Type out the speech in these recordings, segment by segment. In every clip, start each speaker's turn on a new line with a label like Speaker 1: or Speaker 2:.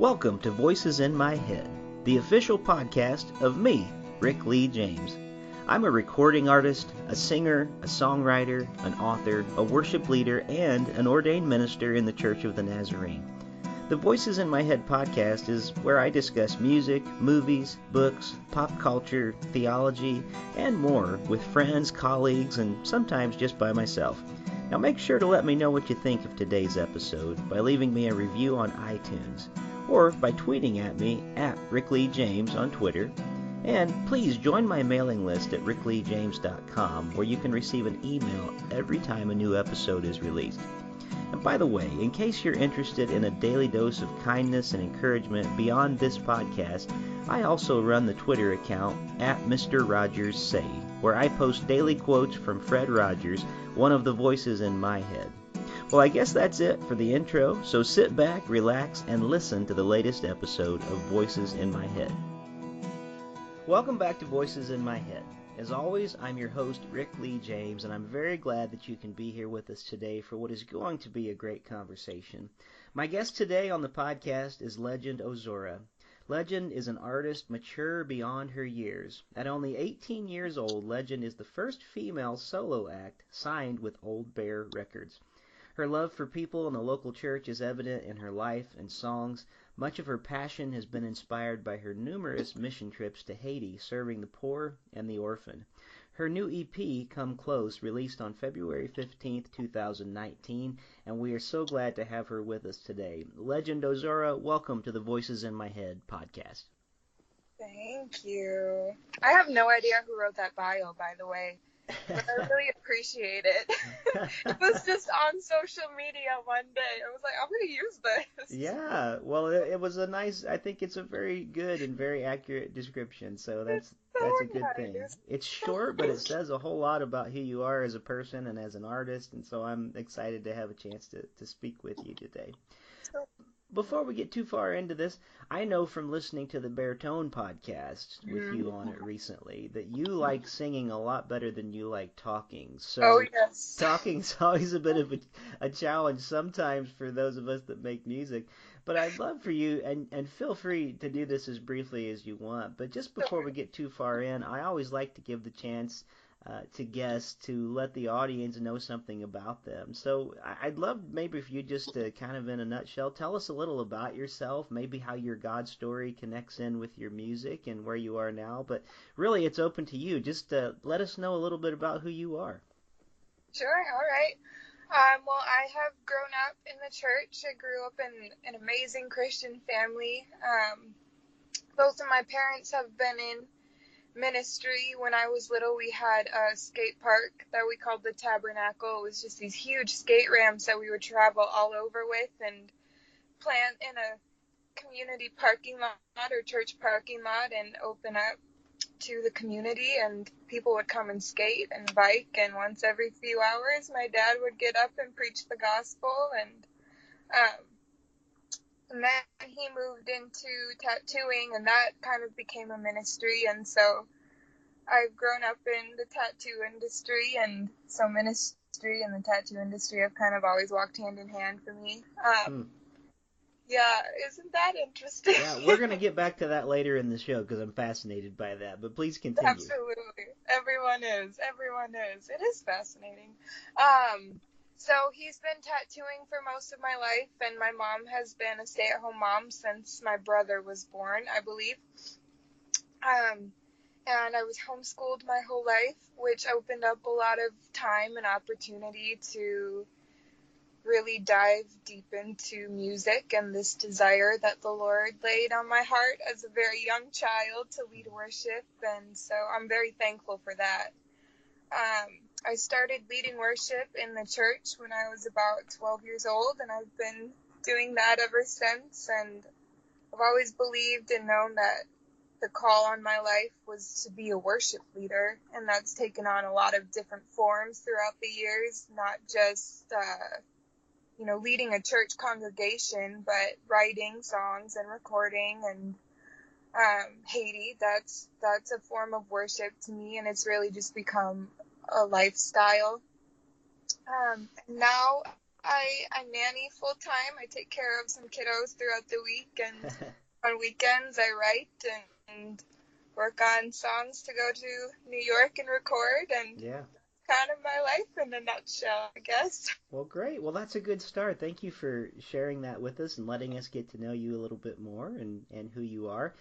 Speaker 1: Welcome to Voices in My Head, the official podcast of me, Rick Lee James. I'm a recording artist, a singer, a songwriter, an author, a worship leader, and an ordained minister in the Church of the Nazarene. The Voices in My Head podcast is where I discuss music, movies, books, pop culture, theology, and more with friends, colleagues, and sometimes just by myself. Now make sure to let me know what you think of today's episode by leaving me a review on iTunes or by tweeting at me at Rick Lee James on Twitter. And please join my mailing list at rickleejames.com where you can receive an email every time a new episode is released. And by the way, in case you're interested in a daily dose of kindness and encouragement beyond this podcast, I also run the Twitter account at Mr. Rogers Say, where I post daily quotes from Fred Rogers, one of the voices in my head. Well, I guess that's it for the intro, so sit back, relax, and listen to the latest episode of Voices in My Head. Welcome back to Voices in My Head. As always, I'm your host, Rick Lee James, and I'm very glad that you can be here with us today for what is going to be a great conversation. My guest today on the podcast is Legend Ozora. Legend is an artist mature beyond her years. At only 18 years old, Legend is the first female solo act signed with Old Bear Records. Her love for people in the local church is evident in her life and songs. Much of her passion has been inspired by her numerous mission trips to Haiti, serving the poor and the orphaned. Her new EP, Come Close, released on February 15th, 2019, and we are so glad to have her with us today. Legend Ozora, welcome to the Voices in My Head podcast.
Speaker 2: Thank you. I have no idea who wrote that bio, by the way, but I really appreciate it. It was just on social media one day. I was like, I'm going to use this.
Speaker 1: Yeah, well, it was a nice, I think it's a very good and very accurate description, so that's a good thing. It's short, but it says a whole lot about who you are as a person and as an artist, and so I'm excited to have a chance to speak with you today. Before we get too far into this, I know from listening to the Baritone podcast with you on it recently that you like singing a lot better than you like talking. So
Speaker 2: yes.
Speaker 1: Talking's always a bit of a challenge sometimes for those of us that make music. But I'd love for you, and feel free to do this as briefly as you want, but just before we get too far in, I always like to give the chance to guests to let the audience know something about them. So I'd love maybe if you just kind of in a nutshell, tell us a little about yourself, maybe how your God story connects in with your music and where you are now. But really, it's open to you. Just let us know a little bit about who you are.
Speaker 2: Sure, all right. Well, I have grown up in the church. I grew up in an amazing Christian family. Both of my parents have been in ministry. When I was little, we had a skate park that we called the Tabernacle. It was just these huge skate ramps that we would travel all over with and plant in a community parking lot or church parking lot and open up to the community, and people would come and skate and bike, and once every few hours my dad would get up and preach the gospel, and then he moved into tattooing, and that kind of became a ministry. And so I've grown up in the tattoo industry, and so ministry and the tattoo industry have kind of always walked hand in hand for me. Yeah, isn't that interesting?
Speaker 1: Yeah, we're going to get back to that later in the show because I'm fascinated by that, but please continue.
Speaker 2: Absolutely. Everyone is. It is fascinating. So he's been tattooing for most of my life, and my mom has been a stay-at-home mom since my brother was born, I believe. And I was homeschooled my whole life, which opened up a lot of time and opportunity to really dive deep into music and this desire that the Lord laid on my heart as a very young child to lead worship, and so I'm very thankful for that. I started leading worship in the church when I was about 12 years old, and I've been doing that ever since, and I've always believed and known that the call on my life was to be a worship leader, and that's taken on a lot of different forms throughout the years, not just leading a church congregation, but writing songs and recording. And Haiti, that's a form of worship to me, and it's really just become a lifestyle. Now I nanny full time. I take care of some kiddos throughout the week, and on weekends I write and work on songs to go to New York and record, and
Speaker 1: Yeah.
Speaker 2: kind of my life in a nutshell, I guess.
Speaker 1: Well, great. Well, that's a good start. Thank you for sharing that with us and letting us get to know you a little bit more and who you are.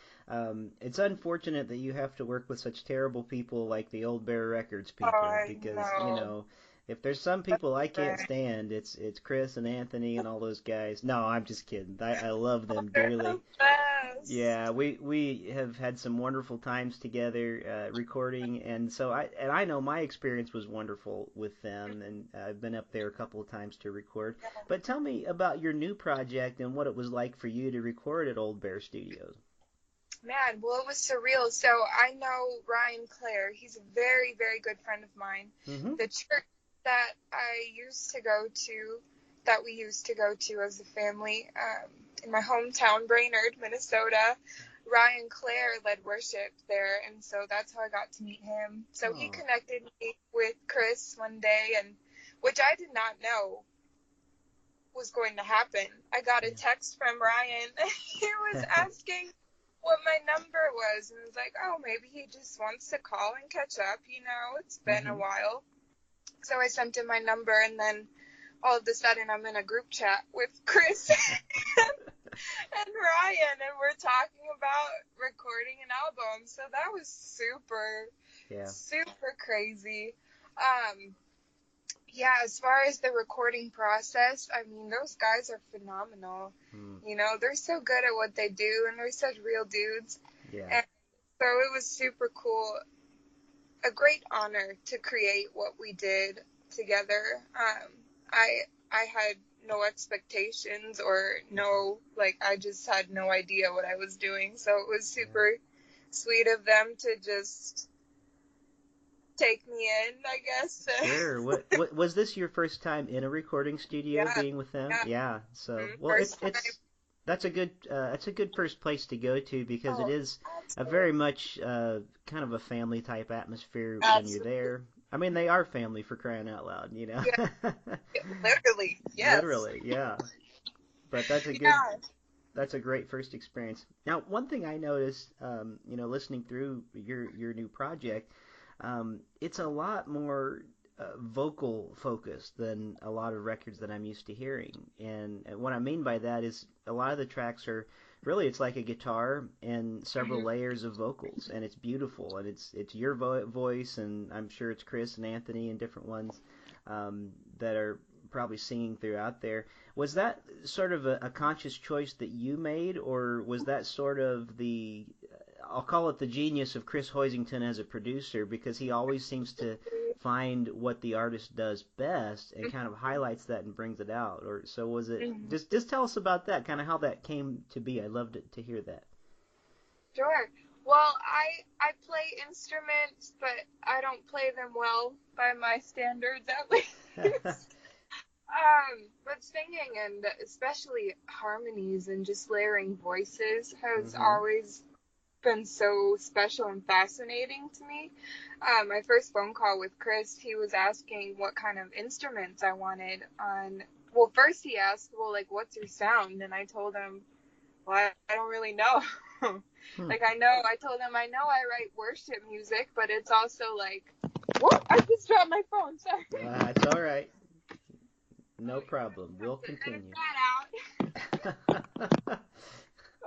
Speaker 1: It's unfortunate that you have to work with such terrible people like the Old Bear Records
Speaker 2: Oh,
Speaker 1: people
Speaker 2: I
Speaker 1: because,
Speaker 2: know.
Speaker 1: if there's some
Speaker 2: That's
Speaker 1: people I can't
Speaker 2: right.
Speaker 1: stand, it's Chris and Anthony and all those guys. No, I'm just kidding. I love
Speaker 2: Oh,
Speaker 1: them
Speaker 2: they're the
Speaker 1: dearly.
Speaker 2: best.
Speaker 1: Yeah, we have had some wonderful times together recording, and I know my experience was wonderful with them, and I've been up there a couple of times to record. But tell me about your new project and what it was like for you to record at Old Bear Studios.
Speaker 2: Man, well, it was surreal. So I know Ryan Clare. He's a very, very good friend of mine.
Speaker 1: Mm-hmm.
Speaker 2: The church that that we used to go to as a family, in my hometown, Brainerd, Minnesota, Ryan Clare led worship there, and so that's how I got to meet him. So he
Speaker 1: Oh,
Speaker 2: connected me with Chris one day, and which I did not know was going to happen. I got a
Speaker 1: yeah.
Speaker 2: text from Ryan. He was asking what my number was, and was like, oh, maybe he just wants to call and catch up. It's been a
Speaker 1: Mm-hmm.
Speaker 2: while. So I sent him my number, and then all of a sudden I'm in a group chat with Chris and Ryan, and we're talking about recording an album. So that was super,
Speaker 1: Yeah.
Speaker 2: super crazy. Um, yeah, as far as the recording process, I mean, those guys are phenomenal.
Speaker 1: Mm,
Speaker 2: They're so good at what they do, and they're such real dudes.
Speaker 1: yeah.
Speaker 2: And so it was super cool, a great honor to create what we did together. I had no expectations or no, like, I just had no idea what I was doing. So it was
Speaker 1: Yeah.
Speaker 2: super sweet of them to just take me in, I guess.
Speaker 1: Sure. What was this your first time in a recording studio
Speaker 2: Yeah,
Speaker 1: being with them?
Speaker 2: yeah.
Speaker 1: Yeah. So, well,
Speaker 2: First time.
Speaker 1: that's a good first place to go to because it
Speaker 2: Oh,
Speaker 1: is a very
Speaker 2: absolutely.
Speaker 1: much kind of a family type atmosphere when you're
Speaker 2: Absolutely.
Speaker 1: there. I mean, they are family for crying out loud, you know.
Speaker 2: Yeah, literally. Yes.
Speaker 1: Literally, yeah. But that's a good
Speaker 2: Yeah.
Speaker 1: that's a great first experience. Now, one thing I noticed, listening through your new project, it's a lot more vocal focused than a lot of records that I'm used to hearing. And what I mean by that is a lot of the tracks are really it's like a guitar and several
Speaker 2: Mhm.
Speaker 1: layers of vocals, and it's beautiful, and it's your voice, and I'm sure it's Chris and Anthony and different ones that are probably singing throughout there. Was that sort of a conscious choice that you made, or was that sort of I'll call it the genius of Chris Hoisington as a producer because he always seems to find what the artist does best and kind of highlights that and brings it out. Or so was it?
Speaker 2: Mhm.
Speaker 1: Just tell us about that, kind of how that came to be. I loved it to hear that.
Speaker 2: Sure. Well, I play instruments, but I don't play them well by my standards at least. But singing and especially harmonies and just layering voices has
Speaker 1: Mm-hmm.
Speaker 2: always been so special and fascinating to me. My first phone call with Chris, he was asking what kind of instruments I wanted on. Well, first he asked, well, like, what's your sound? And I told him, well, I don't really know.
Speaker 1: Hmm.
Speaker 2: Like, I told him I know I write worship music, but it's also like, whoop, I just dropped my phone, sorry.
Speaker 1: It's all right. No
Speaker 2: Oh, you're
Speaker 1: problem.
Speaker 2: gonna
Speaker 1: We'll
Speaker 2: have to edit
Speaker 1: continue.
Speaker 2: that out.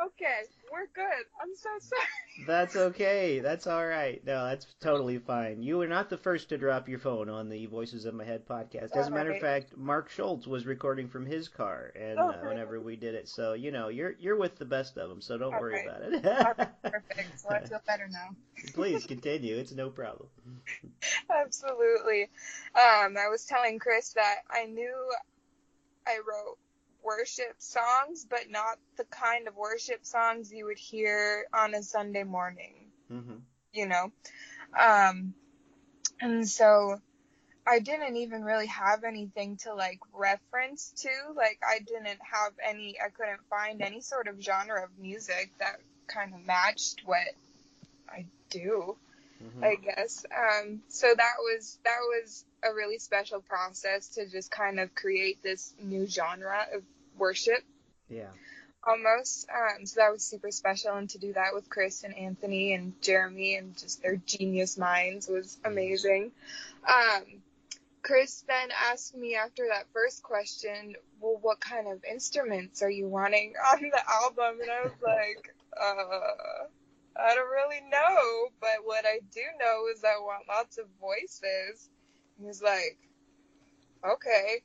Speaker 2: Okay, we're good. I'm so sorry.
Speaker 1: That's okay. That's all right. No, that's totally fine. You were not the first to drop your phone on the Voices of My Head podcast. As
Speaker 2: All
Speaker 1: a matter of
Speaker 2: right.
Speaker 1: fact, Mark Schultz was recording from his car, and
Speaker 2: Oh,
Speaker 1: whenever
Speaker 2: really?
Speaker 1: we did it, so you're with the best of them. So don't
Speaker 2: All
Speaker 1: worry
Speaker 2: right.
Speaker 1: about
Speaker 2: All right.
Speaker 1: it.
Speaker 2: Perfect. So I feel better now.
Speaker 1: Please continue. It's no problem.
Speaker 2: Absolutely. I was telling Chris that I knew I wrote worship songs, but not the kind of worship songs you would hear on a Sunday morning,
Speaker 1: Hmm.
Speaker 2: you know? Um, and so I didn't even really have anything to like reference to. Like, I couldn't find any sort of genre of music that kind of matched what I do.
Speaker 1: Mm-hmm.
Speaker 2: I guess. So that was a really special process to just kind of create this new genre of worship
Speaker 1: Yeah.
Speaker 2: almost. So that was super special, and to do that with Chris and Anthony and Jeremy and just their genius minds was
Speaker 1: Mm-hmm.
Speaker 2: amazing. Um, Chris then asked me after that first question, well, what kind of instruments are you wanting on the album? And I was like, I don't really know, but what I do know is I want lots of voices. He was like, okay,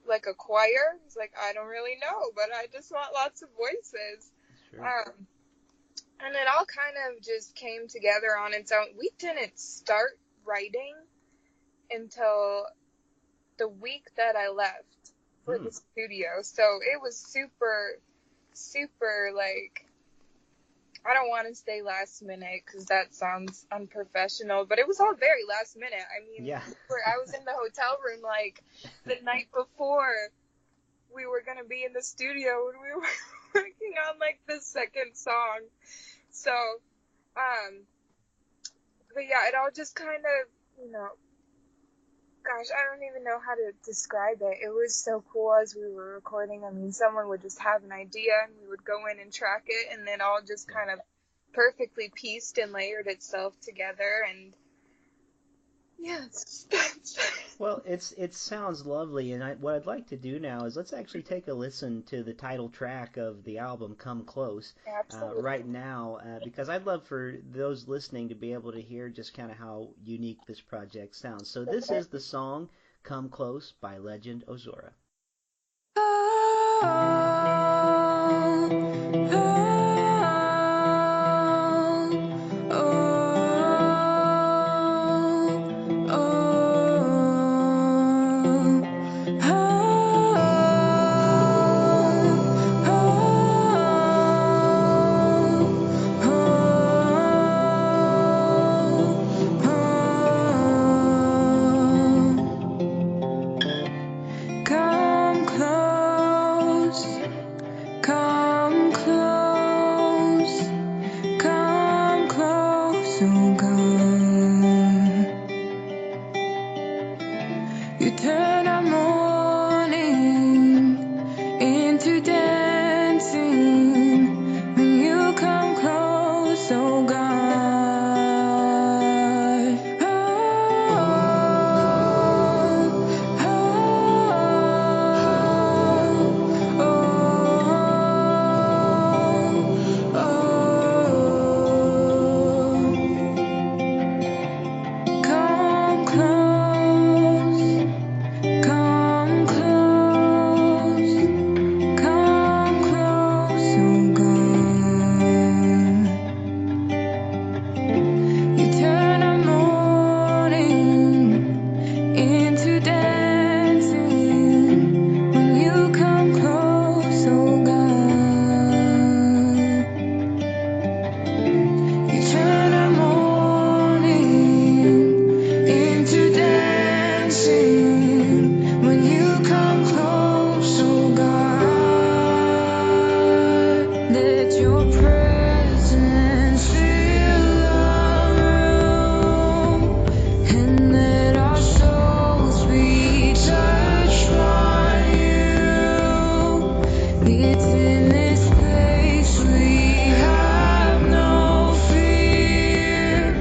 Speaker 2: like a choir? He's like, I don't really know, but I just want lots of voices.
Speaker 1: Sure.
Speaker 2: And it all kind of just came together on its own. We didn't start writing until the week that I left for the studio. So it was super, super like, I don't want to say last minute because that sounds unprofessional, but it was all very last minute. I mean,
Speaker 1: Yeah.
Speaker 2: I was in the hotel room like the night before we were going to be in the studio and we were working on like the second song. So, but yeah, it all just kind of, gosh, I don't even know how to describe it. It was so cool as we were recording. I mean, someone would just have an idea and we would go in and track it, and then all just kind of perfectly pieced and layered itself together. And yes,
Speaker 1: Well, it sounds lovely, and what I'd like to do now is let's actually take a listen to the title track of the album, "Come Close,"
Speaker 2: absolutely.
Speaker 1: right now, because I'd love for those listening to be able to hear just kind of how unique this project sounds. So this is the song "Come Close" by legend Ozora.
Speaker 3: Come close, come close, come close, oh God. You turn our mourning into dancing when you come close, oh God. Come close, come close, come close, oh God. You turn our mourning into dancing when you come close, oh God. You turn our mourning into dancing when you come close, oh God. Let your presence fill our room and let our souls be touched by you. It's in this place we have no fear.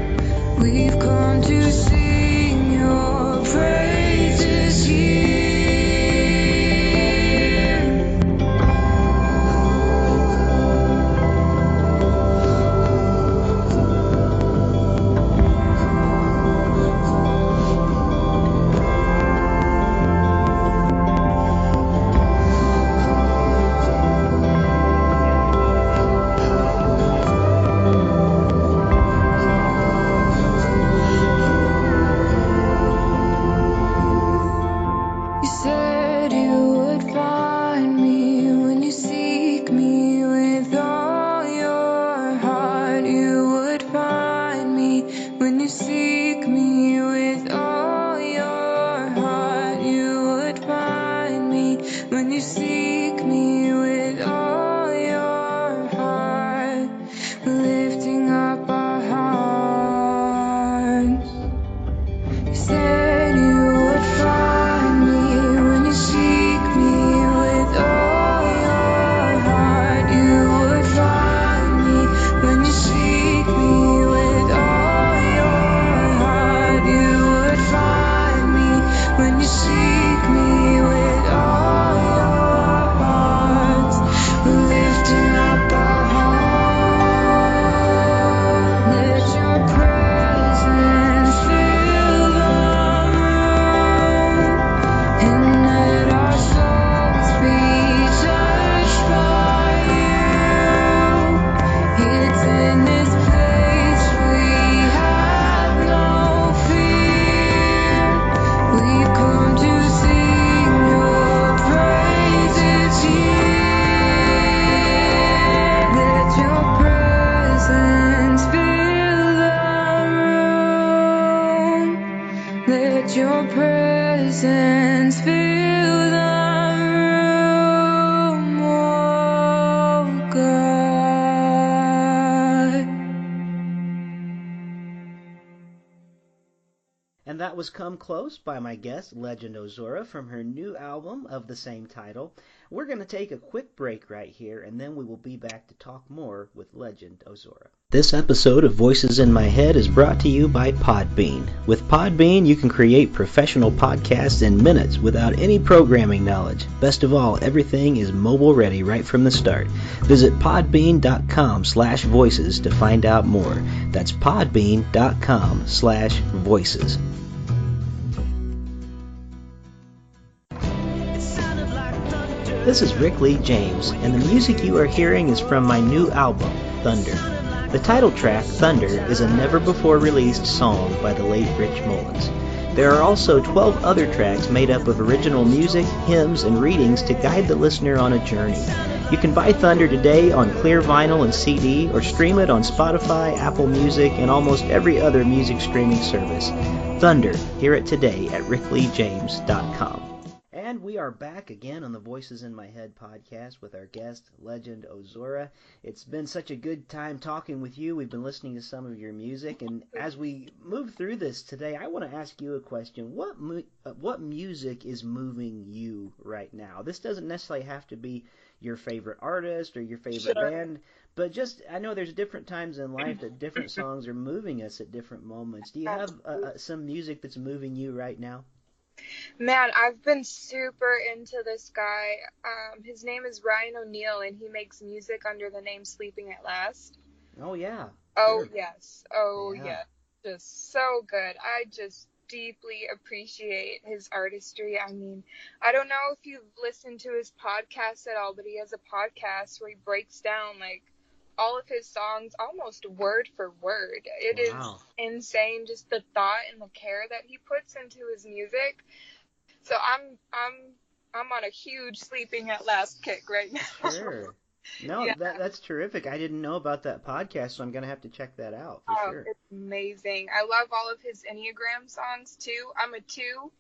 Speaker 3: We've come to sing your praises here.
Speaker 1: that was Come Close by my guest, Legend Ozora, from her new album of the same title. We're going to take a quick break right here, and then we will be back to talk more with Legend Ozora. This episode of Voices in My Head is brought to you by Podbean. With Podbean, you can create professional podcasts in minutes without any programming knowledge. Best of all, everything is mobile ready right from the start. Visit podbean.com/voices to find out more. That's podbean.com/voices. This is Rick Lee James, and the music you are hearing is from my new album, Thunder. The title track, Thunder, is a never-before-released song by the late Rich Mullins. There are also 12 other tracks made up of original music, hymns, and readings to guide the listener on a journey. You can buy Thunder today on clear vinyl and CD, or stream it on Spotify, Apple Music, and almost every other music streaming service. Thunder, hear it today at rickleejames.com. And we are back again on the Voices in My Head podcast with our guest, Legend Ozora. It's been such a good time talking with you. We've been listening to some of your music, and as we move through this today, I want to ask you a question. What music is moving you right now? This doesn't necessarily have to be your favorite artist or your favorite band, but just, I know there's different times in life that different songs are moving us at different moments. Do you have some music that's moving you right now?
Speaker 2: Man, I've been super into this guy. His name is Ryan O'Neal, and he makes music under the name Sleeping at Last.
Speaker 1: Oh, yeah.
Speaker 2: Oh,
Speaker 1: Sure.
Speaker 2: yes. Oh,
Speaker 1: Yeah.
Speaker 2: yes. Just so good. I just deeply appreciate his artistry. I mean, I don't know if you've listened to his podcast at all, but he has a podcast where he breaks down, like, all of his songs almost word for word. It is
Speaker 1: Wow.
Speaker 2: insane, just the thought and the care that he puts into his music. So I'm on a huge Sleeping at Last kick right now.
Speaker 1: Sure. No,
Speaker 2: Yeah.
Speaker 1: that's terrific. I didn't know about that podcast, so I'm going to have to check that out for sure.
Speaker 2: It's amazing. I love all of his Enneagram songs too. I'm a 2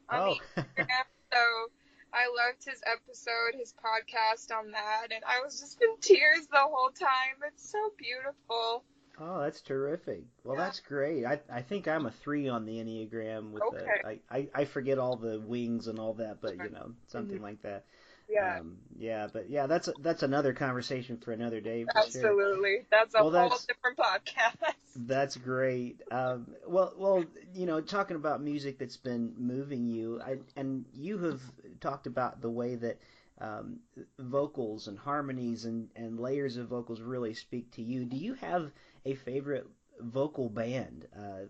Speaker 2: on the Enneagram, so I loved his episode, his podcast on that, and I was just in tears the whole time. It's so beautiful.
Speaker 1: Oh, that's terrific. Well,
Speaker 2: Yeah.
Speaker 1: that's great. I think I'm a 3 on the Enneagram with
Speaker 2: Okay.
Speaker 1: I forget all the wings and all that, but something
Speaker 2: Mhm.
Speaker 1: like that.
Speaker 2: Yeah,
Speaker 1: But that's another conversation for another day for sure.
Speaker 2: absolutely. That's a
Speaker 1: Well,
Speaker 2: whole different podcast.
Speaker 1: that's great. Talking about music that's been moving you, and you have talked about the way that um, vocals and harmonies and layers of vocals really speak to you. Do you have a favorite vocal band?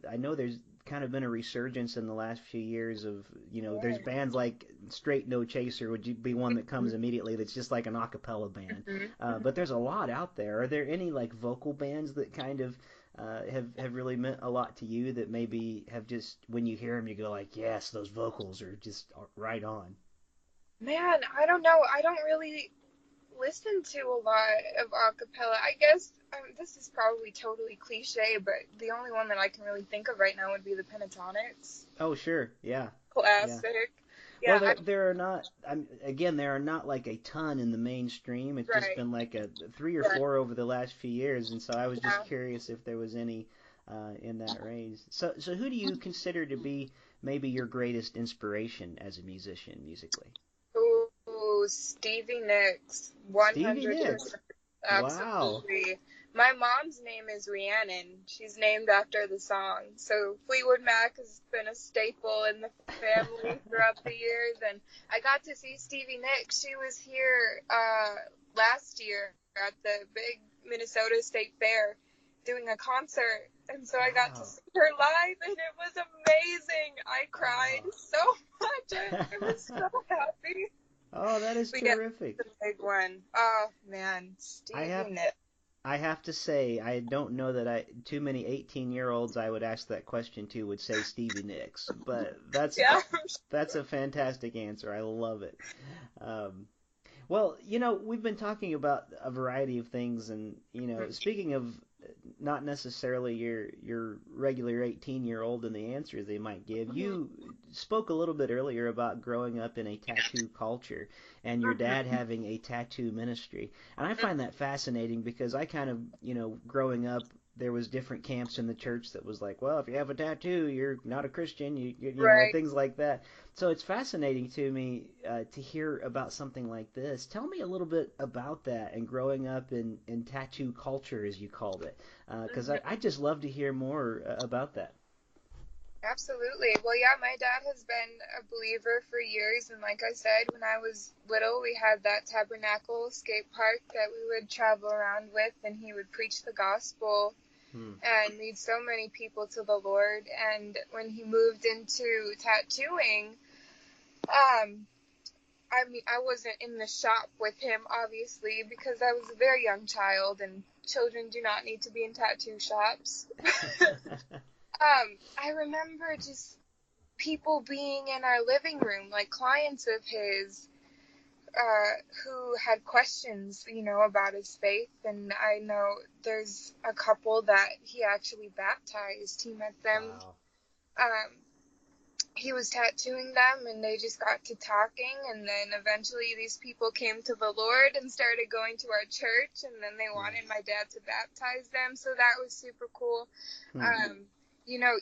Speaker 1: I know there's kind of been a resurgence in the last few years of, there's bands like Straight No Chaser would be one that comes immediately that's just like an a cappella band.
Speaker 2: Mhm.
Speaker 1: But there's a lot out there. Are there any like vocal bands that kind of have really meant a lot to you that maybe have just, when you hear them, you go like, yes, those vocals are just right on?
Speaker 2: Man, I don't know. I don't really listen to a lot of acapella. I guess this is probably totally cliche, but the only one that I can really think of right now would be the Pentatonics.
Speaker 1: Oh, sure. Yeah. Yeah.
Speaker 2: Classic.
Speaker 1: Well,
Speaker 2: Yeah,
Speaker 1: there are not. Again, there are not like a ton in the mainstream. It's just
Speaker 2: right.
Speaker 1: been like a 3 or 4 over the last few years, and so I was just
Speaker 2: Yeah.
Speaker 1: curious if there was any in that range. So who do you consider to be maybe your greatest inspiration as a musician musically?
Speaker 2: Ooh, Stevie Nicks,
Speaker 1: Stevie Nicks.
Speaker 2: 100%.
Speaker 1: Wow.
Speaker 2: Absolutely. My mom's name is Rhiannon. She's named after the song. So Fleetwood Mac has been a staple in the family throughout the years. And I got to see Stevie Nicks. She was here last year at the big Minnesota State Fair doing a concert. And so I got to
Speaker 1: Wow.
Speaker 2: see her live, and it was amazing. I cried
Speaker 1: Oh.
Speaker 2: so much. I was so happy.
Speaker 1: Oh, that is
Speaker 2: We get
Speaker 1: terrific.
Speaker 2: the big one. Oh, man.
Speaker 1: I have
Speaker 2: Stevie Nicks.
Speaker 1: I have to say, I don't know that too many 18-year-olds I would ask that question to would say Stevie Nicks, but
Speaker 2: Yeah.
Speaker 1: that's a fantastic answer. I love it. Um, well, we've been talking about a variety of things, and speaking of not necessarily your regular 18-year-old and the answers they might give, you spoke a little bit earlier about growing up in a tattoo culture and your dad having a tattoo ministry, and I find that fascinating because I kind of growing up there was different camps in the church that was like, well, if you have a tattoo, you're not a Christian, you know,
Speaker 2: Right.
Speaker 1: things like that. So it's fascinating to me to hear about something like this. Tell me a little bit about that and growing up in tattoo culture, as you called it, because
Speaker 2: Hmm.
Speaker 1: I just love to hear more about that.
Speaker 2: Absolutely. Well, yeah, my dad has been a believer for years, and like I said, when I was little, we had that tabernacle skate park that we would travel around with, and he would preach the gospel
Speaker 1: Hmm.
Speaker 2: and lead so many people to the Lord. And when he moved into tattooing, um, I mean, I wasn't in the shop with him, obviously, because I was a very young child, and children do not need to be in tattoo shops. I remember just people being in our living room, like clients of his, who had questions, about his faith. And I know there's a couple that he actually baptized. He met them.
Speaker 1: Wow.
Speaker 2: Um, he was tattooing them, and they just got to talking. And then eventually, these people came to the Lord and started going to our church. And then they
Speaker 1: Yeah.
Speaker 2: wanted my dad to baptize them. So that was super cool.
Speaker 1: Hmm.
Speaker 2: Um, you know,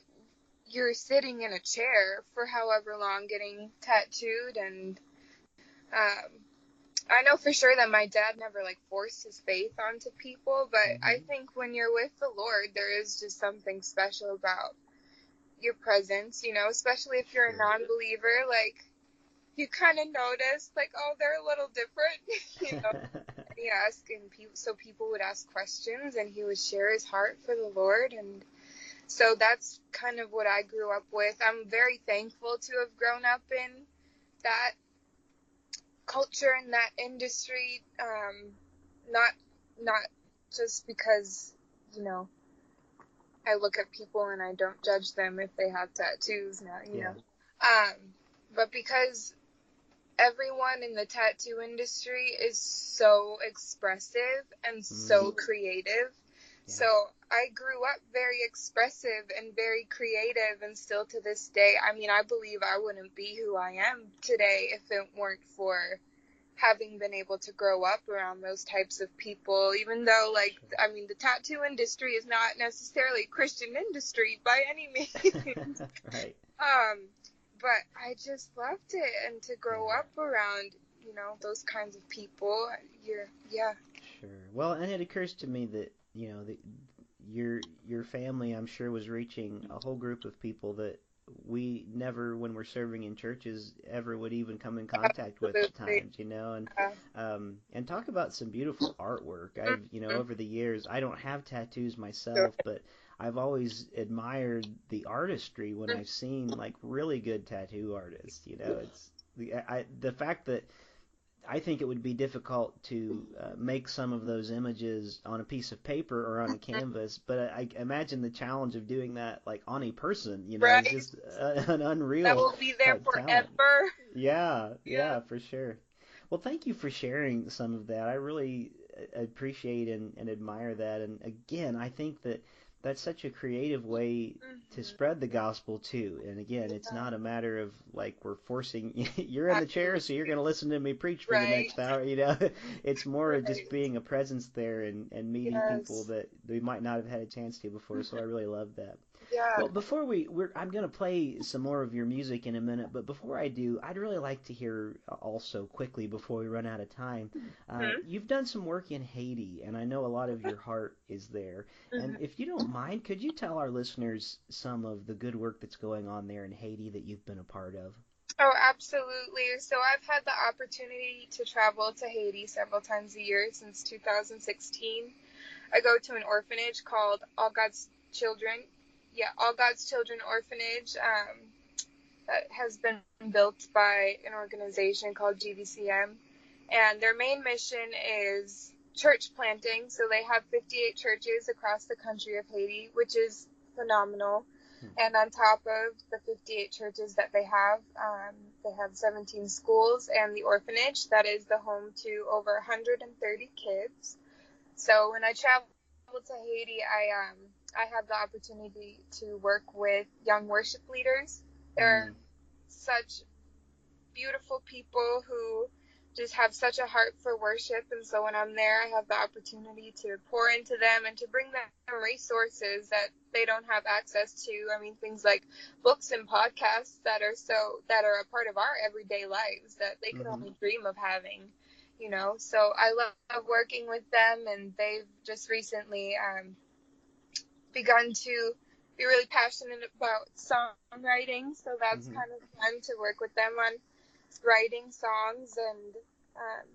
Speaker 2: you're sitting in a chair for however long getting tattooed, and um, I know for sure that my dad never like forced his faith onto people, but I
Speaker 1: Hmm.
Speaker 2: think when you're with the Lord, there is just something special about your presence, especially if you're a
Speaker 1: Sure.
Speaker 2: non-believer. Like, you kind of notice, like, oh, they're a little different, And he asked, and so people would ask questions, and he would share his heart for the Lord. And so that's kind of what I grew up with. I'm very thankful to have grown up in that culture and that industry. Not not just because, you know, I look at people and I don't judge them if they have tattoos now,
Speaker 1: Yeah.
Speaker 2: but because everyone in the tattoo industry is so expressive and
Speaker 1: Mm.
Speaker 2: so creative.
Speaker 1: Yeah.
Speaker 2: So I grew up very expressive and very creative, and still to this day, I mean, I believe I wouldn't be who I am today if it weren't for having been able to grow up around those types of people, even though, like,
Speaker 1: Sure.
Speaker 2: I mean, the tattoo industry is not necessarily a Christian industry by any means.
Speaker 1: Right.
Speaker 2: Um, but I just loved it, and to grow
Speaker 1: Yeah.
Speaker 2: up around, those kinds of people, yeah.
Speaker 1: Sure. Well, and it occurs to me that that your family, I'm sure, was reaching a whole group of people that we never, when we're serving in churches, ever would even come in contact with at
Speaker 2: Absolutely.
Speaker 1: times.
Speaker 2: Yeah.
Speaker 1: And talk about some beautiful artwork. I've
Speaker 2: Mhm.
Speaker 1: over the years, I don't have tattoos myself,
Speaker 2: Good.
Speaker 1: but I've always admired the artistry when
Speaker 2: Mhm.
Speaker 1: I've seen like really good tattoo artists. It's the fact that I think it would be difficult to make some of those images on a piece of paper or on a canvas, but I imagine the challenge of doing that like on a person, is
Speaker 2: Right.
Speaker 1: just an
Speaker 2: That
Speaker 1: unreal
Speaker 2: will be there
Speaker 1: type talent.
Speaker 2: forever.
Speaker 1: Yeah,
Speaker 2: Yeah.
Speaker 1: yeah, for sure. Well, thank you for sharing some of that. I really appreciate and admire that. And again, I think that that's such a creative way to
Speaker 2: Hmm.
Speaker 1: spread the gospel too. And again, it's
Speaker 2: Yeah.
Speaker 1: not a matter of like we're forcing you're in the chair, so you're going
Speaker 2: Absolutely.
Speaker 1: to listen to me preach for the
Speaker 2: Right.
Speaker 1: next hour. It's more of just
Speaker 2: Right.
Speaker 1: being a presence there and meeting people
Speaker 2: Yes.
Speaker 1: that we might not have had a chance to before. So I
Speaker 2: Hmm.
Speaker 1: really love that.
Speaker 2: Yeah.
Speaker 1: Well, before I'm going to play some more of your music in a minute, but before I do, I'd really like to hear also quickly before we run out of time.
Speaker 2: Hmm.
Speaker 1: You've done some work in Haiti, and I know a lot of your heart is there. And
Speaker 2: Hmm.
Speaker 1: if you don't mind, could you tell our listeners some of the good work that's going on there in Haiti that you've been a part of?
Speaker 2: Oh, absolutely. So I've had the opportunity to travel to Haiti several times a year since 2016. I go to an orphanage called All God's Children. Yeah, All God's Children Orphanage, that has been built by an organization called GVCM. And their main mission is church planting. So they have 58 churches across the country of Haiti, which is phenomenal.
Speaker 1: Hmm.
Speaker 2: And on top of the 58 churches that they have 17 schools and the orphanage that is the home to over 130 kids. So when I travel to Haiti, I have the opportunity to work with young worship leaders. They're
Speaker 1: Hmm.
Speaker 2: such beautiful people who just have such a heart for worship. And so when I'm there, I have the opportunity to pour into them and to bring them resources that they don't have access to. I mean, things like books and podcasts that are a part of our everyday lives that they could
Speaker 1: Mm-hmm.
Speaker 2: only dream of having, you know. So I love working with them, and they've just recently begun to be really passionate about songwriting. So that's
Speaker 1: Mm-hmm.
Speaker 2: kind of fun to work with them on writing songs. And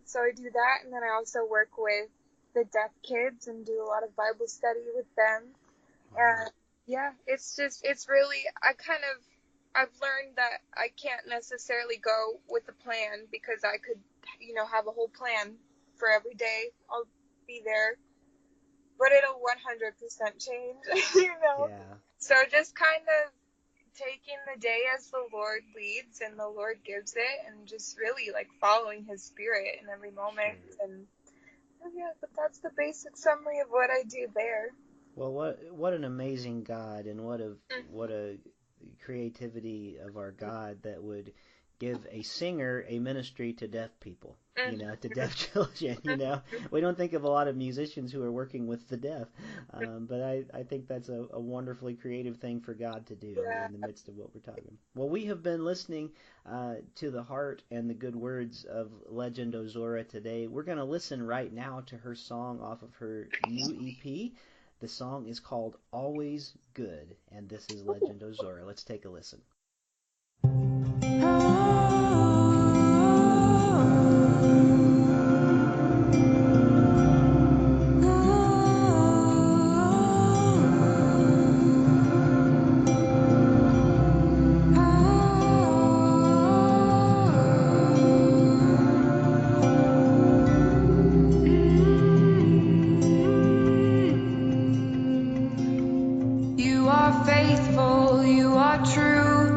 Speaker 2: so I do that. And then I also work with the deaf kids and do a lot of Bible study with them.
Speaker 1: Wow.
Speaker 2: And yeah, it's really, I've learned that I can't necessarily go with a plan, because I could, have a whole plan for every day. I'll be there, but it'll 100% change,
Speaker 1: Yeah.
Speaker 2: So just kind of taking the day as the Lord leads and the Lord gives it, and just really like following His Spirit in every moment.
Speaker 1: Sure.
Speaker 2: And yeah, but that's the basic summary of what I do there.
Speaker 1: Well, what an amazing God, and what
Speaker 2: Mm-hmm.
Speaker 1: a creativity of our God that would give a singer a ministry to deaf people, to deaf children. We don't think of a lot of musicians who are working with the deaf, but I think that's a wonderfully creative thing for God to do
Speaker 2: Yeah.
Speaker 1: in the midst of what we're talking. Well, we have been listening to the heart and the good words of Legend Ozora today. We're going to listen right now to her song off of her new EP. The song is called Always Good, and this is Legend Ozora. Let's take a listen.
Speaker 3: You are faithful, you are true.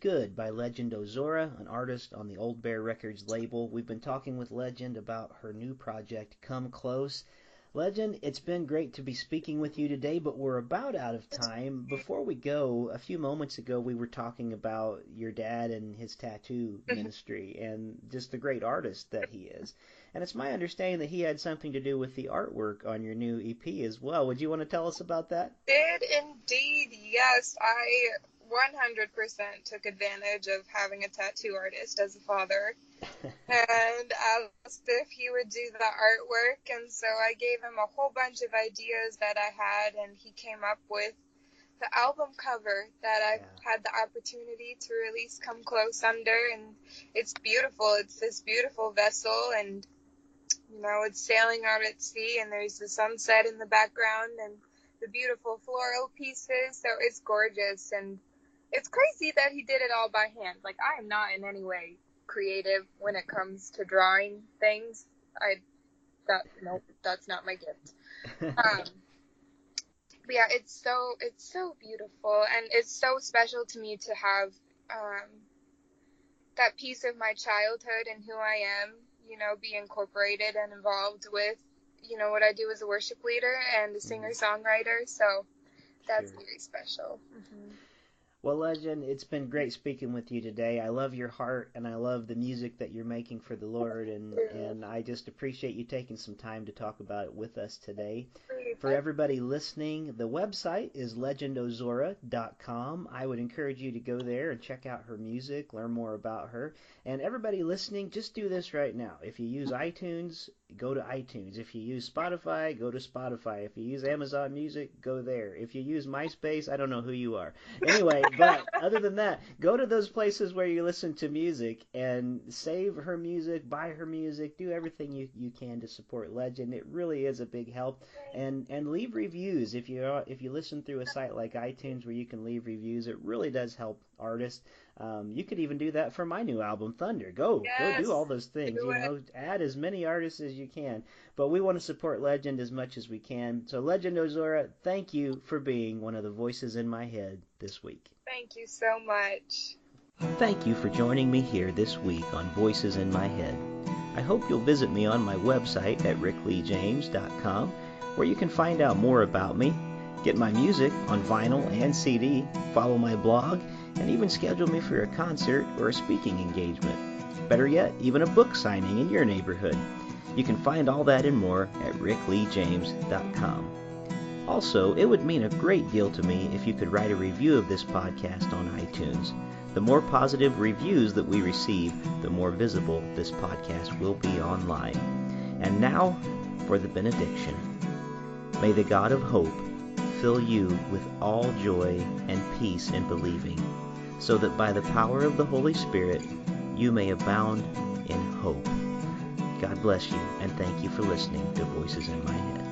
Speaker 1: Good by legend Ozora, an artist on the Old Bear Records label. We've been talking with Legend about her new project, Come Close. Legend, it's been great to be speaking with you today, but we're about out of time. Before we go, a few moments ago we were talking about your dad and his tattoo ministry and just the great artist that he is. And it's my understanding that he had something to do with the artwork on your new EP as well. Would you want to tell us about that?
Speaker 2: Did indeed, yes. I 100% took advantage of having a tattoo artist as a father and asked if he would do the artwork. And so I gave him a whole bunch of ideas that I had, and he came up with the album cover that I've had the opportunity to release Come Close under. And it's beautiful. It's this beautiful vessel, and you know, it's sailing out at sea, and there's the sunset in the background and the beautiful floral pieces. So it's gorgeous, and it's crazy that he did it all by hand. Like, I am not in any way creative when it comes to drawing things. Nope, that's not my gift. But yeah, it's so beautiful, and it's so special to me to have that piece of my childhood and who I am, you know, be incorporated and involved with, you know, what I do as a worship leader and a singer-songwriter. So that's very special. Mm-hmm.
Speaker 1: Well, Legend, it's been great speaking with you today. I love your heart, and I love the music that you're making for the Lord, and I just appreciate you taking some time to talk about it with us today. For everybody listening, the website is legendozora.com. I would encourage you to go there and check out her music, learn more about her. And everybody listening, just do this right now. If you use iTunes, go to iTunes. If you use Spotify, go to Spotify. If you use Amazon Music, go there. If you use MySpace, I don't know who you are. Anyway, but other than that, go to those places where you listen to music and save her music, buy her music, do everything you can to support Legend. It really is a big help. And leave reviews. If you listen through a site like iTunes where you can leave reviews, it really does help artists. You could even do that for my new album, Thunder. Go do all those things. You know, add as many artists as you can. But we want to support Legend as much as we can. So Legend Ozora, thank you for being one of the voices in my head this week.
Speaker 2: Thank you so much.
Speaker 1: Thank you for joining me here this week on Voices in My Head. I hope you'll visit me on my website at rickleejames.com, where you can find out more about me, get my music on vinyl and CD, follow my blog, and even schedule me for a concert or a speaking engagement. Better yet, even a book signing in your neighborhood. You can find all that and more at rickleejames.com. Also, it would mean a great deal to me if you could write a review of this podcast on iTunes. The more positive reviews that we receive, the more visible this podcast will be online. And now for the benediction. May the God of hope fill you with all joy and peace in believing, so that by the power of the Holy Spirit you may abound in hope. God bless you, and thank you for listening to Voices in My Head.